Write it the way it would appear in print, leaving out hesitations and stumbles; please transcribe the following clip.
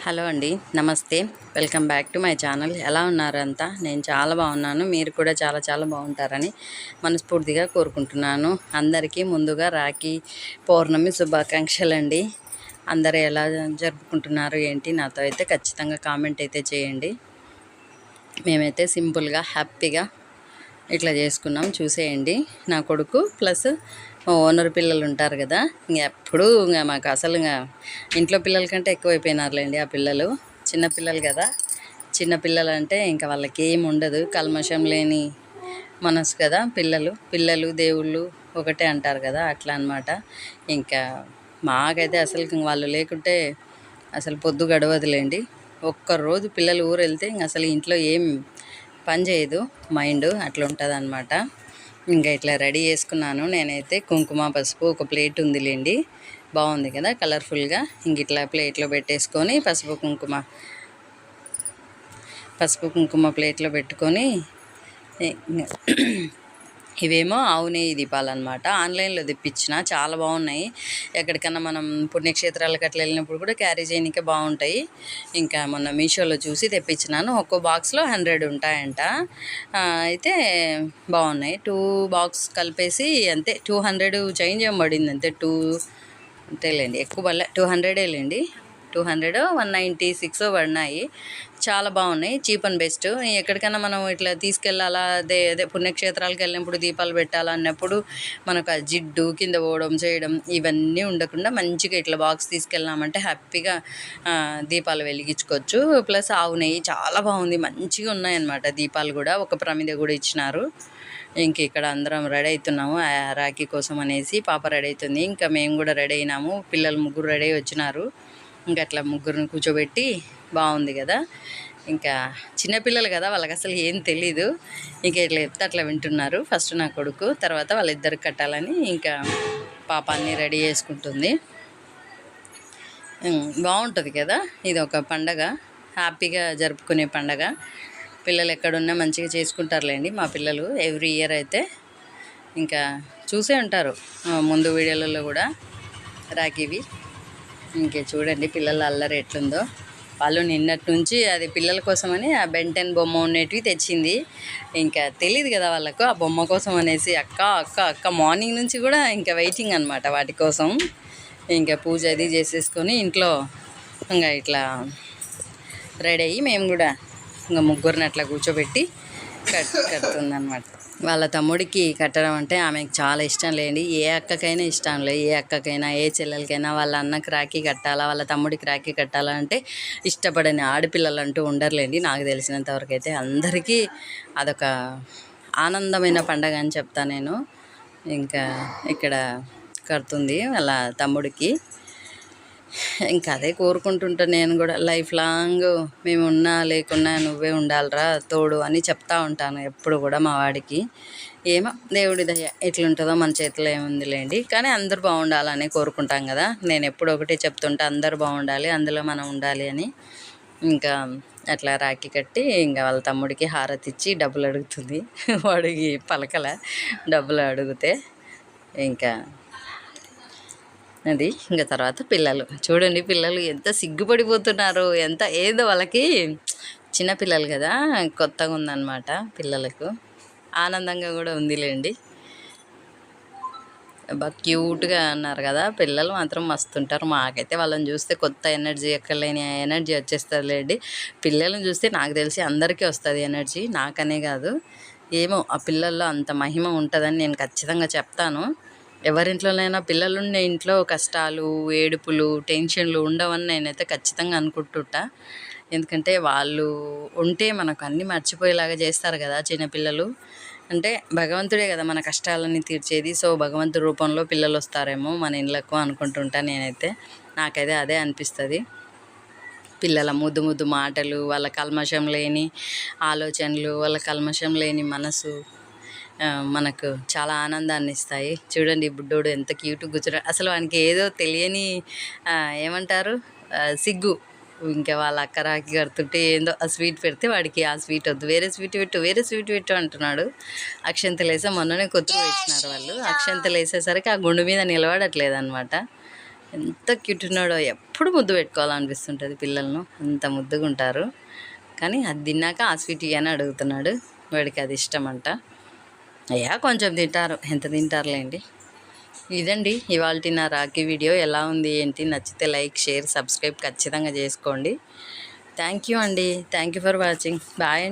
Hello అండి, నమస్తే. Welcome back to my channel. ఎలా ఉన్నారు అంతా? నేను చాలా బాగున్నాను. మీరు కూడా చాలా చాలా బాగుంటారని మనస్ఫూర్తిగా కోరుకుంటున్నాను. అందరికీ ముందుగా రాఖీ పౌర్ణమి శుభాకాంక్షలు అండి. అందరూ ఎలా జరుపుకుంటున్నారు ఏంటి నాతో అయితే ఖచ్చితంగా కామెంట్ అయితే చేయండి. మేమైతే సింపుల్గా హ్యాపీగా ఇట్లా చేసుకున్నాం. చూసేయండి. నా కొడుకు ప్లస్ ఓనర్ పిల్లలు ఉంటారు కదా, ఎప్పుడు మాకు అసలు ఇంట్లో పిల్లల కంటే ఎక్కువైపోయినారులేండి ఆ పిల్లలు. చిన్నపిల్లలు కదా, చిన్నపిల్లలు అంటే ఇంకా వాళ్ళకి ఏం ఉండదు, కల్మషం లేని మనసు కదా పిల్లలు దేవుళ్ళు ఒకటే అంటారు కదా, అట్లా అనమాట. ఇంకా మాకైతే అసలు వాళ్ళు లేకుంటే అసలు పొద్దు గడవదులేండి. ఒక్కరోజు పిల్లలు ఊరు వెళ్తే ఇంక అసలు ఇంట్లో ఏం పని చేయదు, మైండ్ అట్లా ఉంటుంది అనమాట. ఇంకా ఇట్లా రెడీ చేసుకున్నాను నేనైతే. కుంకుమ పసుపు ఒక ప్లేట్ ఉందిలేండి, బాగుంది కదా కలర్ఫుల్గా. ఇంక ఇట్లా ప్లేట్లో పెట్టేసుకొని పసుపు కుంకుమ ప్లేట్లో పెట్టుకొని ఇవేమో ఆవు నెయ్యి దీపాలన్నమాట. ఆన్లైన్లో తెప్పించిన, చాలా బాగున్నాయి. ఎక్కడికన్నా మనం పుణ్యక్షేత్రాలకు అట్లా వెళ్ళినప్పుడు కూడా క్యారీ చేయడానికి బాగుంటాయి. ఇంకా మొన్న మీషోలో చూసి తెప్పించినాను. ఒక్కో బాక్స్లో 100 ఉంటాయంట. అయితే బాగున్నాయి. 2 బాక్స్ కలిపేసి అంతే 200 చేంజ్ ఏం పడింది, అంతే. అంతేలేండి, ఎక్కువ పడలే, 200 లేండి. 200 196 పడినాయి. చాలా బాగున్నాయి, చీప్ అండ్ బెస్ట్. ఎక్కడికైనా మనం ఇట్లా తీసుకెళ్ళాలా, అదే పుణ్యక్షేత్రాలకు వెళ్ళినప్పుడు దీపాలు పెట్టాలన్నప్పుడు మనకు ఆ జిడ్డు కింద పోవడం చేయడం ఇవన్నీ ఉండకుండా మంచిగా ఇట్లా బాక్స్ తీసుకెళ్ళామంటే హ్యాపీగా దీపాలు వెలిగించుకోవచ్చు. ప్లస్ ఆవు నెయ్యి చాలా బాగుంది, మంచిగా ఉన్నాయన్నమాట దీపాలు కూడా. ఒక ప్రమిద కూడా ఇచ్చినారు. ఇంక ఇక్కడ అందరం రెడీ అవుతున్నాము రాఖీ కోసం అనేసి. పాప రెడీ అవుతుంది, ఇంకా మేము కూడా రెడీ అయినాము. పిల్లలు ముగ్గురు రెడీ అయి వచ్చినారు. ఇంకా అట్లా ముగ్గురిని కూర్చోబెట్టి బాగుంది కదా. ఇంకా చిన్నపిల్లలు కదా, వాళ్ళకి అసలు ఏం తెలీదు. ఇంకా ఇట్లా చెప్తే అట్లా వింటున్నారు. ఫస్ట్ నా కొడుకు, తర్వాత వాళ్ళిద్దరికి కట్టాలని ఇంకా పాప అన్నీ రెడీ చేసుకుంటుంది. బాగుంటుంది కదా, ఇది ఒక పండగ, హ్యాపీగా జరుపుకునే పండగ. పిల్లలు ఎక్కడున్నా మంచిగా చేసుకుంటారులేండి మా పిల్లలు. ఎవ్రీ ఇయర్ అయితే ఇంకా చూసే ఉంటారు ముందు వీడియోలలో కూడా రాఖీవి. ఇంకే చూడండి పిల్లల అల్లరి ఎట్లుందో. వాళ్ళు నిన్నటి నుంచి అది పిల్లల కోసమని ఆ బెంటెన్ బొమ్మ ఉండేటివి తెచ్చింది. ఇంకా తెలియదు కదా వాళ్ళకు, ఆ బొమ్మ కోసం అనేసి అక్క అక్క అక్క మార్నింగ్ నుంచి కూడా ఇంకా వెయిటింగ్ అనమాట వాటి కోసం. ఇంకా పూజ అది చేసేసుకొని ఇంట్లో ఇంకా ఇట్లా రెడీ అయ్యి మేము కూడా ఇంకా ముగ్గురిని అట్లా కూర్చోబెట్టి కడుతుందన్నమాట. వాళ్ళ తమ్ముడికి కట్టడం అంటే ఆమెకు చాలా ఇష్టం లేండి. ఏ అక్కకైనా ఇష్టం లే, ఏ అక్కకైనా ఏ చెల్లెలకైనా వాళ్ళ అన్నకి రాఖీ కట్టాలా, వాళ్ళ తమ్ముడికి రాఖీ కట్టాలా అంటే ఇష్టపడని ఆడపిల్లలు అంటూ ఉండరులేండి. నాకు తెలిసినంతవరకు అయితే అందరికీ అదొక ఆనందమైన పండగ అని చెప్తాను నేను. ఇంకా ఇక్కడ కడుతుంది వాళ్ళ తమ్ముడికి. ఇంకా అదే కోరుకుంటుంటాను నేను కూడా, లైఫ్ లాంగ్ మేము ఉన్నా లేకున్నా నువ్వే ఉండాలిరా తోడు అని చెప్తా ఉంటాను ఎప్పుడు కూడా మా వాడికి. ఏమో దేవుడి దయ ఎట్లుంటుందో మన చేతిలో ఏముందిలేండి. కానీ అందరూ బాగుండాలని కోరుకుంటాం కదా. నేను ఎప్పుడు ఒకటే చెప్తుంటా, అందరూ బాగుండాలి, అందులో మనం ఉండాలి అని. ఇంకా అట్లా రాఖీ కట్టి ఇంకా వాళ్ళ తమ్ముడికి హారతి ఇచ్చి డబ్బులు అడుగుతుంది. వాడికి పలకల డబ్బులు అడిగితే. ఇంకా అది ఇంకా తర్వాత పిల్లలు చూడండి, పిల్లలు ఎంత సిగ్గుపడిపోతున్నారు, ఎంత ఏదో వాళ్ళకి చిన్నపిల్లలు కదా, కొత్తగా ఉందన్నమాట పిల్లలకు. ఆనందంగా కూడా ఉందిలేండి. బాగా క్యూట్గా అన్నారు కదా పిల్లలు, మాత్రం మస్తుంటారు. మాకైతే వాళ్ళని చూస్తే కొత్త ఎనర్జీ, ఎక్కడలేని ఎనర్జీ వచ్చేస్తుందిలేండి. పిల్లలను చూస్తే నాకు తెలిసి అందరికీ వస్తుంది ఎనర్జీ, నాకనే కాదు. ఏమో ఆ పిల్లల్లో అంత మహిమ ఉంటుందని నేను ఖచ్చితంగా చెప్తాను. ఎవరింట్లోనైనా పిల్లలుండే ఇంట్లో కష్టాలు, ఏడుపులు, టెన్షన్లు ఉండవని నేనైతే ఖచ్చితంగా అనుకుంటుంటా. ఎందుకంటే వాళ్ళు ఉంటే మనకు అన్నీ మర్చిపోయేలాగా చేస్తారు కదా చిన్నపిల్లలు. అంటే భగవంతుడే కదా మన కష్టాలన్నీ తీర్చేది. సో భగవంతుడి రూపంలో పిల్లలు వస్తారేమో మన ఇళ్ళకు అనుకుంటుంటా నేనైతే. నాకైతే అదే అనిపిస్తుంది. పిల్లల ముద్దు ముద్దు మాటలు, వాళ్ళ కల్మషం లేని ఆలోచనలు, వాళ్ళ కల్మషం లేని మనసు మనకు చాలా ఆనందాన్ని ఇస్తాయి. చూడండి బుడ్డోడు ఎంత క్యూట్గా కూర్చున్నాడు. అసలు వానికి ఏదో తెలియని ఏమంటారు సిగ్గు. ఇంకా వాళ్ళ అక్క రాఖీ కడుతుంటే ఏందో ఆ స్వీట్ పెడితే వాడికి ఆ స్వీట్ వద్దు, వేరే స్వీట్ పెట్టు, వేరే స్వీట్ పెట్టు అంటున్నాడు. అక్షంతలు వేసే మొన్ననే కొత్తగా వేసినారు వాళ్ళు. అక్షంతలు వేసేసరికి ఆ గుండు మీద నిలబడట్లేదు అనమాట. ఎంత క్యూట్ ఉన్నాడో, ఎప్పుడు ముద్దు పెట్టుకోవాలనిపిస్తుంటుంది పిల్లలను, అంత ముద్దుగా ఉంటారు. కానీ అది తిన్నాక ఆ స్వీట్ అని అడుగుతున్నాడు, వాడికి అది ఇష్టం అంట. అయ్యా కొంచెం తింటారు, ఎంత తింటారులేండి. ఇదండి ఇవాళ నా రాఖీ వీడియో. ఎలా ఉంది ఏంటి, నచ్చితే లైక్, షేర్, సబ్స్క్రైబ్ ఖచ్చితంగా చేసుకోండి. థ్యాంక్ యూ అండి, thank you for watching. Bye అండి.